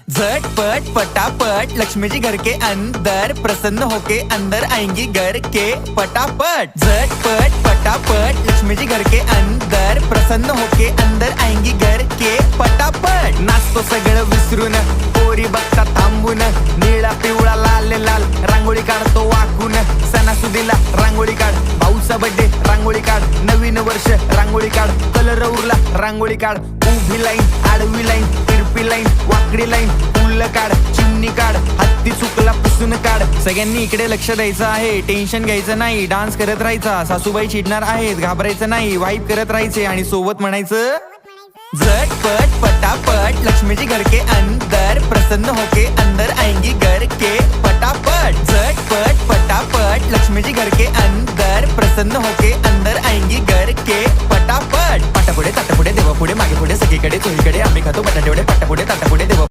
झटपट फटाफट लक्ष्मी जी घर के अंदर प्रसन्न होके अंदर आएंगी घर के फटाफट। झटपट फटाफट लक्ष्मी जी घर के अंदर प्रसन्न होके अंदर आएंगी घर के फटाफट। नाचतो सगळं विसरून पोरी बघता थांबून निळा पिवळा लाल लाल रांगोळी काढतो वाकून। सणासुदीला रांगोळी काढ, भाऊचा बर्थडे रांगोळी काढ, नवीन वर्ष रांगोळी काढ, कलर उरला रांगोळी काढ, उभी लाईन आडवी लाईन तिरपी लाईन वाकडी लाईन फुल काढ, चिमणी काढ, हत्ती चुकला पुसून काढ। सगळ्यांनी इकडे लक्ष द्यायचं आहे, टेन्शन घ्यायचं नाही, डान्स करत राहायचा। सासूबाई चिडणार आहेत, घाबरायचं नाही, वाईप करत राहायचे आणि सोबत म्हणायचं झटपट फटाफट लक्ष्मी जी घर के अंदर प्रसन्न होके अंदर आएंगी घर के फटाफट। झटपट फटाफट लक्ष्मी जी घर के अंदर प्रसन्न होके अंदर आएंगी घर के फटाफट। पाटापुढे ताटापुढे देवापुढे मागे पुढे सगळीकडे चोहीकडे आम्ही खातो बटाटेवडे पाटापुढे ताटापुढे देवा